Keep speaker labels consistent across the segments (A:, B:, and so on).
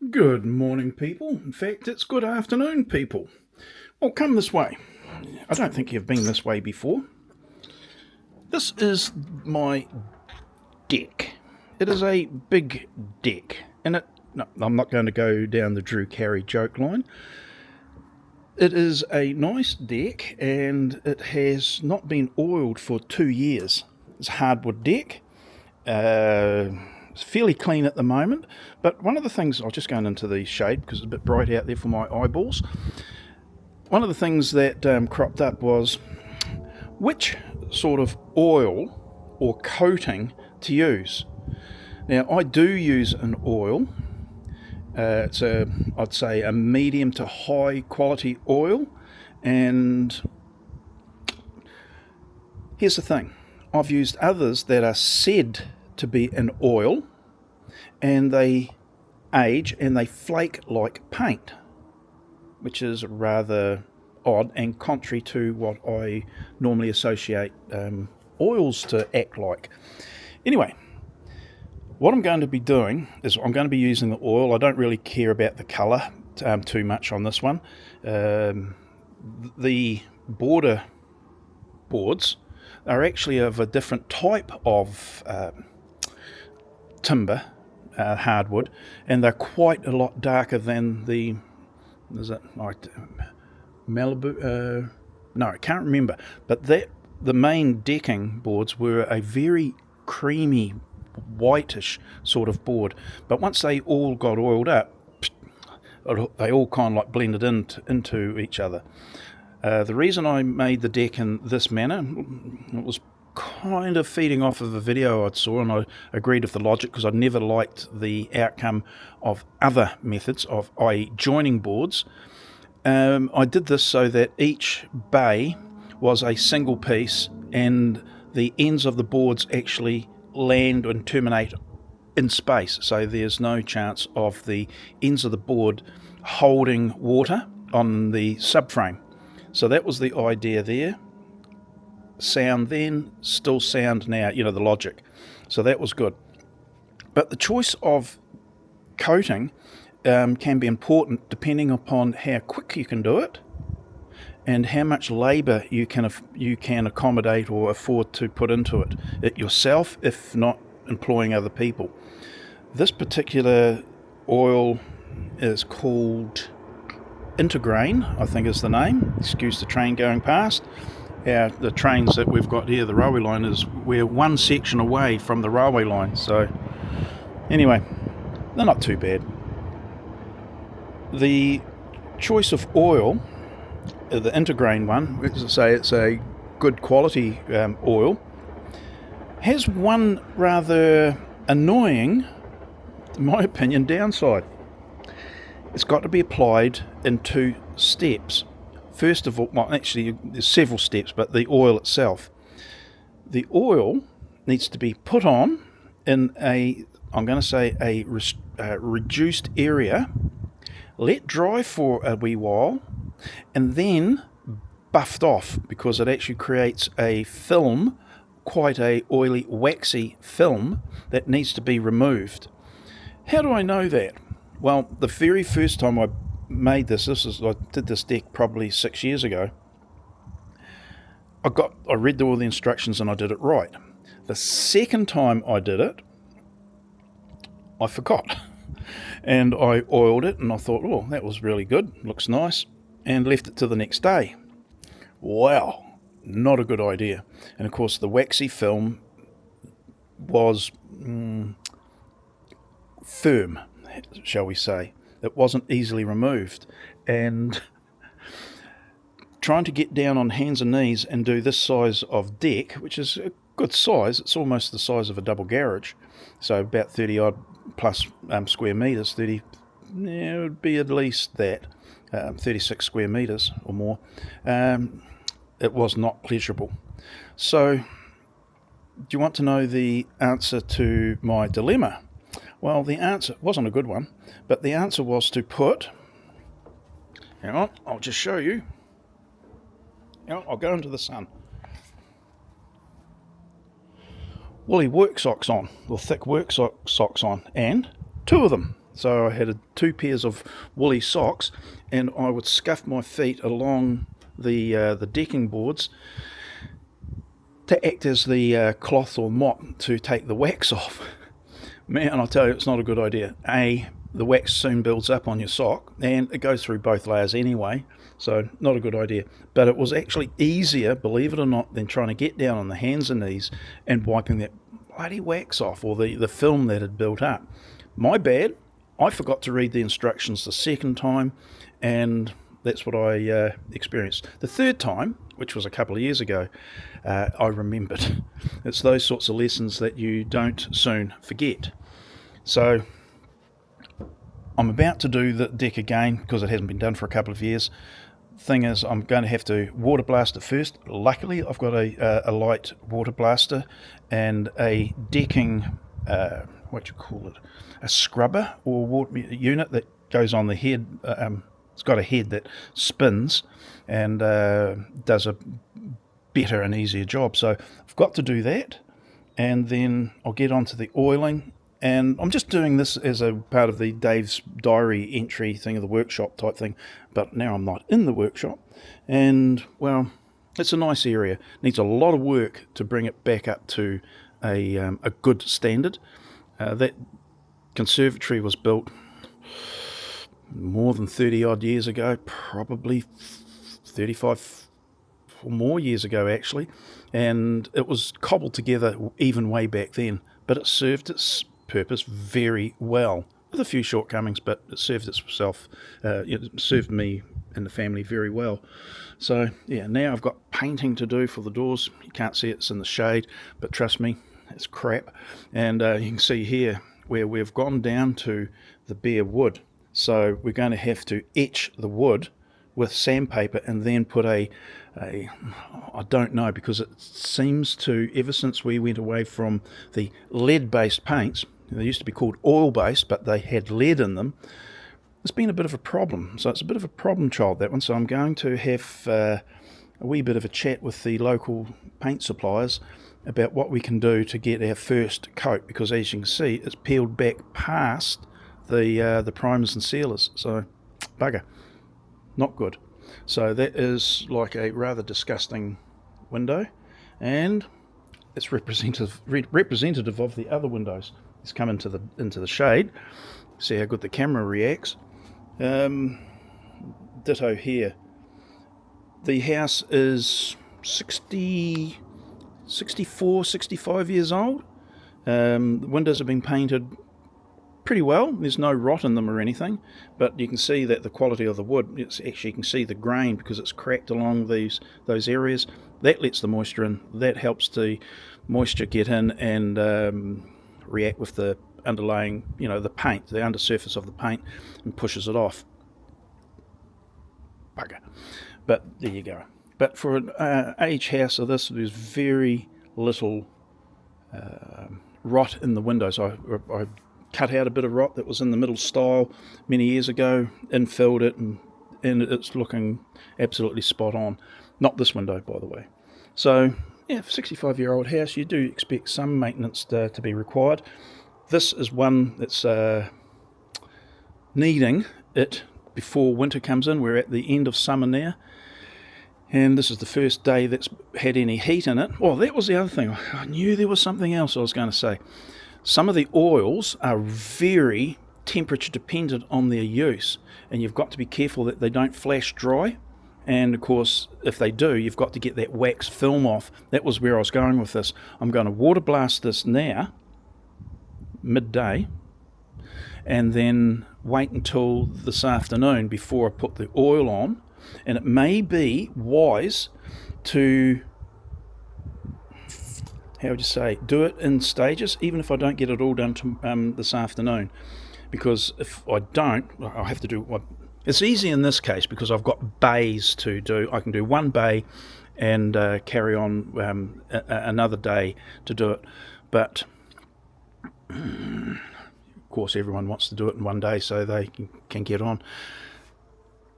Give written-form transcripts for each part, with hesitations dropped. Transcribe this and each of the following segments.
A: Good morning, people. In fact, it's good afternoon, people. Well, come this way. I don't think you've been this way before. This is my deck. It is a big deck. And no, I'm not going to go down the Drew Carey joke line. It is a nice deck, and it has not been oiled for 2 years. It's a hardwood deck. It's fairly clean at the moment, but one of the things, I'll just go into the shade because it's a bit bright out there for my eyeballs. One of the things that cropped up was which sort of oil or coating to use. Now, I do use an oil. It's I'd say a medium to high quality oil, and here's the thing. I've used others that are said to be an oil, and they age and they flake like paint, which is rather odd and contrary to what I normally associate oils to act like. Anyway, what I'm going to be doing is I'm going to be using the oil. I don't really care about the colour too much on this one. The border boards are actually of a different type of timber, hardwood, and they're quite a lot darker than the, is it like Malibu? No, I can't remember. But the main decking boards were a very creamy, whitish sort of board. But once they all got oiled up, they all kind of like blended into each other. The reason I made the deck in this manner, it was kind of feeding off of a video I saw, and I agreed with the logic because I never liked the outcome of other methods of joining boards. I did this so that each bay was a single piece, and the ends of the boards actually land and terminate in space, so there's no chance of the ends of the board holding water on the subframe. So that was the idea there. Sound then, still sound now, the logic. So that was good. But the choice of coating can be important depending upon how quick you can do it and how much labour you can accommodate or afford to put into it yourself, if not employing other people. This particular oil is called Intergrain, I think is the name. Excuse the train going past. The trains that we've got here, the railway line, we're one section away from the railway line. So anyway, they're not too bad. The choice of oil, the Intergrain one, as I say, it's a good quality oil, has one rather annoying, in my opinion, downside. It's got to be applied in 2 steps. First of all, well, actually, there's several steps, but the oil itself. The oil needs to be put on in a reduced area, let dry for a wee while, and then buffed off, because it actually creates a film, quite a oily, waxy film that needs to be removed. How do I know that? Well, the very first time I made I did this deck probably 6 years ago. I read all the instructions and I did it right. The second time I did it, I forgot, and I oiled it, and I thought, oh, that was really good, looks nice, and left it to the next day. Wow, not a good idea. And of course, the waxy film was firm, shall we say. It wasn't easily removed, and trying to get down on hands and knees and do this size of deck, which is a good size, it's almost the size of a double garage, so about 30 odd plus square metres, 30, it would be at least that, 36 square metres or more. It was not pleasurable. So, do you want to know the answer to my dilemma? Well, the answer wasn't a good one, but the answer was to put, hang on, I'll just show you. I'll go into the sun. Woolly work socks on, or thick work socks on, and 2 of them. So I had two pairs of woolly socks, and I would scuff my feet along the decking boards to act as the cloth or mop to take the wax off. Man, I tell you, it's not a good idea. The wax soon builds up on your sock, and it goes through both layers anyway, so not a good idea. But it was actually easier, believe it or not, than trying to get down on the hands and knees and wiping that bloody wax off, or the film that had built up. My bad. I forgot to read the instructions the second time, and that's what I experienced. The third time, which was a couple of years ago, I remembered. It's those sorts of lessons that you don't soon forget. So I'm about to do the deck again because it hasn't been done for a couple of years. Thing is, I'm going to have to water blast it first. Luckily, I've got a light water blaster and a decking, a scrubber or water unit that goes on the head. It's got a head that spins and does a better and easier job. So I've got to do that, and then I'll get onto the oiling. And I'm just doing this as a part of the Dave's diary entry thing of the workshop type thing. But now I'm not in the workshop. And, well, it's a nice area. Needs a lot of work to bring it back up to a good standard. That conservatory was built more than 30 odd years ago, probably 35 or more years ago actually, and it was cobbled together even way back then, but it served its purpose very well, with a few shortcomings, but it served itself, it served me and the family very well. So yeah, now I've got painting to do for the doors. You can't see it's in the shade, but trust me, it's crap. And you can see here where we've gone down to the bare wood. So we're going to have to etch the wood with sandpaper and then put I don't know, because it seems to, ever since we went away from the lead-based paints, they used to be called oil-based, but they had lead in them, it's been a bit of a problem. So it's a bit of a problem child, that one. So I'm going to have a wee bit of a chat with the local paint suppliers about what we can do to get our first coat, because as you can see, it's peeled back past the primers and sealers, so bugger, not good. So that is like a rather disgusting window, and it's representative of the other windows. Let's come into the shade, see how good the camera reacts. Ditto here. The house is 64, 65 years old. The windows have been painted pretty well. There's no rot in them or anything, but you can see that the quality of the wood, you can see the grain because it's cracked along those areas. That lets the moisture in. That helps the moisture get in and react with the underlaying, the paint, the undersurface of the paint, and pushes it off. Bugger. But there you go. But for an age house of this, there's very little rot in the windows. I cut out a bit of rot that was in the middle stile many years ago, infilled it, and it's looking absolutely spot on. Not this window, by the way. So, yeah, 65-year-old house, you do expect some maintenance to be required. This is one that's needing it before winter comes in. We're at the end of summer now, and this is the first day that's had any heat in it. Well, that was the other thing. I knew there was something else I was going to say. Some of the oils are very temperature dependent on their use, and you've got to be careful that they don't flash dry. And of course, if they do, you've got to get that wax film off. That was where I was going with this. I'm going to water blast this now, midday, and then wait until this afternoon before I put the oil on. And it may be wise to, do it in stages, even if I don't get it all done this afternoon. Because if I don't, I'll have to do. It's easy in this case because I've got bays to do. I can do one bay and carry on another day to do it. But of course, everyone wants to do it in one day so they can get on.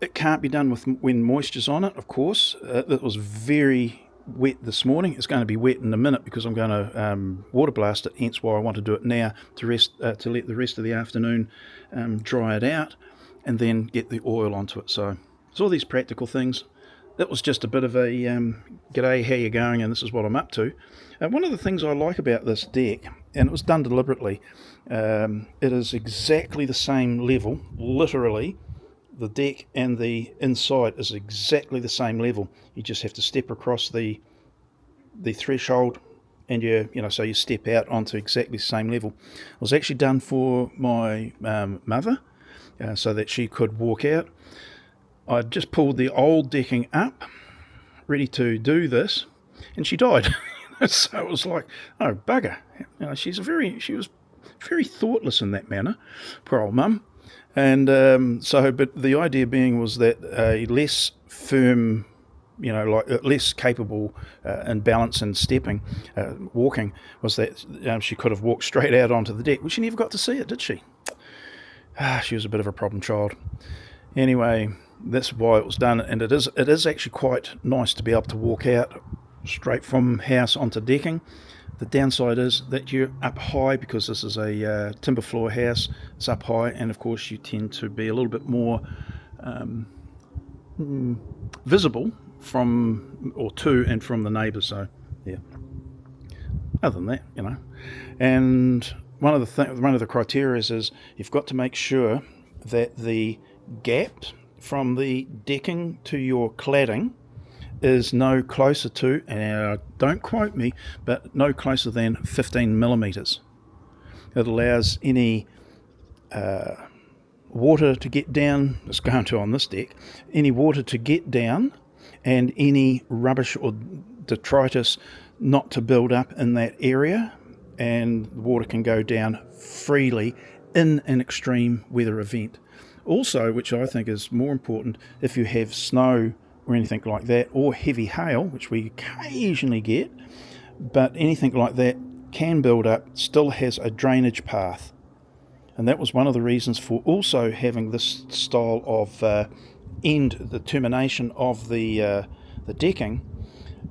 A: It can't be done when moisture's on it, of course. That was very wet this morning. It's going to be wet in a minute because I'm going to water blast it, hence why I want to do it now, to let the rest of the afternoon dry it out and then get the oil onto it. So it's all these practical things. That was just a bit of a g'day, how you going, and this is what I'm up to. One of the things I like about this deck, and it was done deliberately, it is exactly the same level, literally. The deck and the inside is exactly the same level. You just have to step across the threshold, and so you step out onto exactly the same level. It was actually done for my mother, so that she could walk out. I just pulled the old decking up, ready to do this, and she died. So it was like, oh bugger! She was very thoughtless in that manner. Poor old mum. And but the idea being was that a less firm, less capable in balance and stepping, walking, was that she could have walked straight out onto the deck. Well, she never got to see it, did she? She was a bit of a problem child. Anyway, that's why it was done, and it is actually quite nice to be able to walk out straight from house onto decking. The downside is that you're up high, because this is a timber floor house. It's up high, and of course you tend to be a little bit more visible from the neighbours. So yeah. Other than that, and one of the criteria is you've got to make sure that the gap from the decking to your cladding is no closer to, and don't quote me, but no closer than 15 millimetres. It allows any water to get down, it's going to on this deck, any water to get down, and any rubbish or detritus not to build up in that area, and the water can go down freely in an extreme weather event. Also, which I think is more important, if you have snow or anything like that, or heavy hail, which we occasionally get, but anything like that can build up, still has a drainage path. And that was one of the reasons for also having this style of the termination of the decking.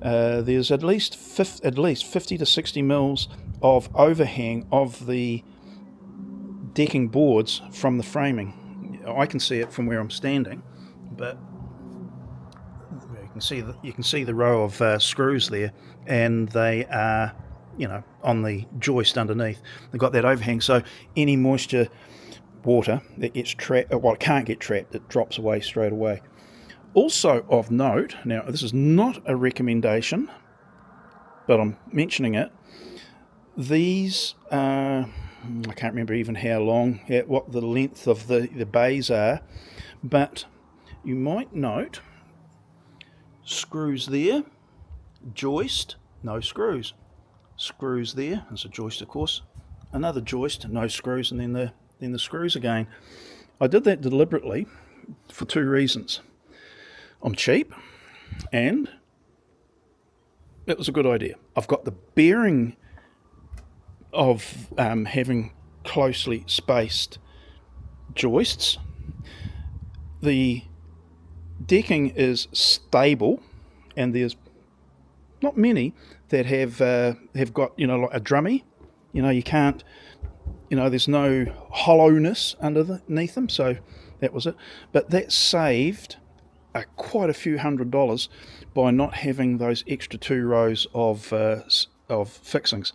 A: There's at least 50 to 60 mils of overhang of the decking boards from the framing. I can see it from where I'm standing, but you can see the row of screws there, and they are, on the joist underneath. They've got that overhang, so any moisture, water that gets trapped, well, it can't get trapped, it drops away straight away. Also of note, now this is not a recommendation, but I'm mentioning it. These, I can't remember even how long, what the length of the bays are, but you might note screws there, joist, no screws. Screws there, there's a joist of course, another joist, no screws, and then the screws again. I did that deliberately for two reasons. I'm cheap, and it was a good idea. I've got the bearing of having closely spaced joists. The decking is stable, and there's not many that have got like a drummy. You can't, there's no hollowness underneath them. So that was it. But that saved quite a few $100s by not having those extra 2 rows of fixings.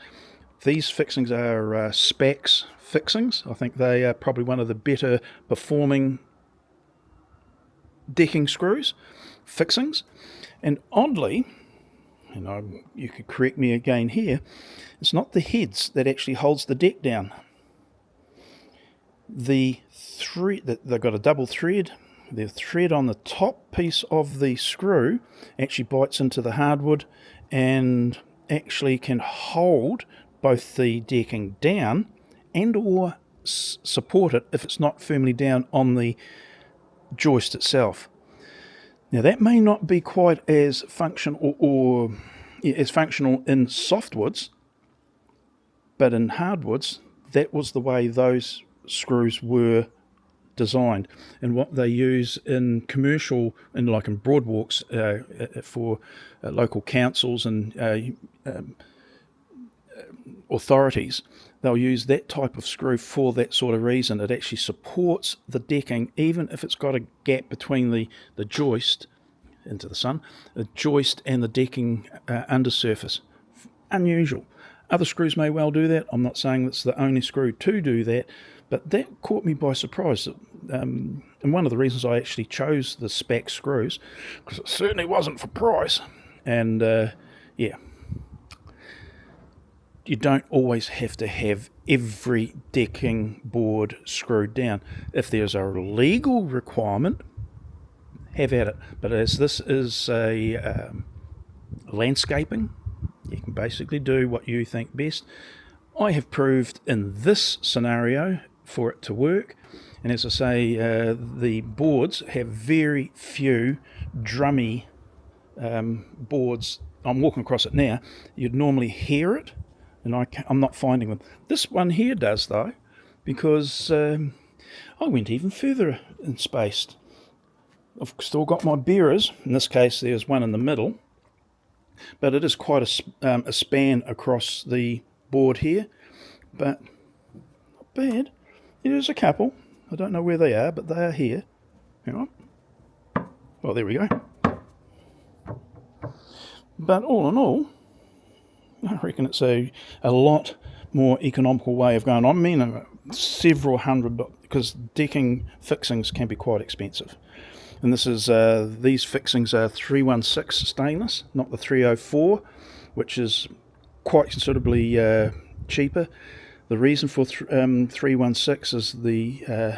A: These fixings are Spax fixings. I think they are probably one of the better performing decking fixings. And oddly, you could correct me again here, it's not the heads that actually holds the deck down. They've got a double thread. The thread on the top piece of the screw actually bites into the hardwood and actually can hold both the decking down and or support it if it's not firmly down on the joist itself. Now that may not be quite as functional as functional in softwoods, but in hardwoods, that was the way those screws were designed, and what they use in commercial, and like in broadwalks for local councils and authorities, they'll use that type of screw for that sort of reason. It actually supports the decking, even if it's got a gap between the joist into the sun, the joist and the decking undersurface. Unusual. Other screws may well do that. I'm not saying that's the only screw to do that, but that caught me by surprise. And one of the reasons I actually chose the spec screws, because it certainly wasn't for price. And yeah, you don't always have to have every decking board screwed down. If there's a legal requirement, have at it. But as this is a landscaping, you can basically do what you think best. I have proved in this scenario for it to work. And as I say, the boards have very few drummy boards. I'm walking across it now. You'd normally hear it, and I'm not finding them. This one here does, though, because I went even further and spaced. I've still got my bearers. In this case, there's one in the middle, but it is quite a span across the board here, but not bad. There's a couple. I don't know where they are, but they are here. Hang on. Well, there we go. But all in all, I reckon it's a lot more economical way of going. I mean, several hundred, because decking fixings can be quite expensive. And this is these fixings are 316 stainless, not the 304, which is quite considerably cheaper. The reason for 316 is the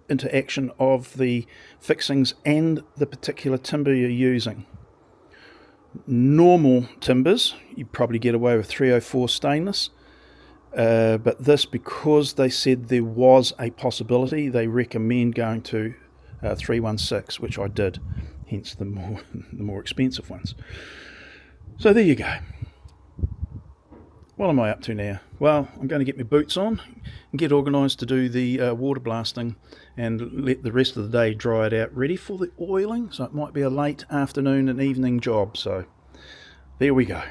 A: interaction of the fixings and the particular timber you're using. Normal timbers, you probably get away with 304 stainless, but this, because they said there was a possibility, they recommend going to 316, which I did, hence the more expensive ones. So there you go. What am I up to now? Well, I'm going to get my boots on and get organised to do the water blasting and let the rest of the day dry it out, ready for the oiling. So it might be a late afternoon and evening job. So there we go.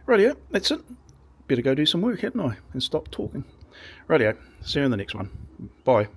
A: Rightio, that's it. Better go do some work, hadn't I? And stop talking. Rightio, see you in the next one. Bye.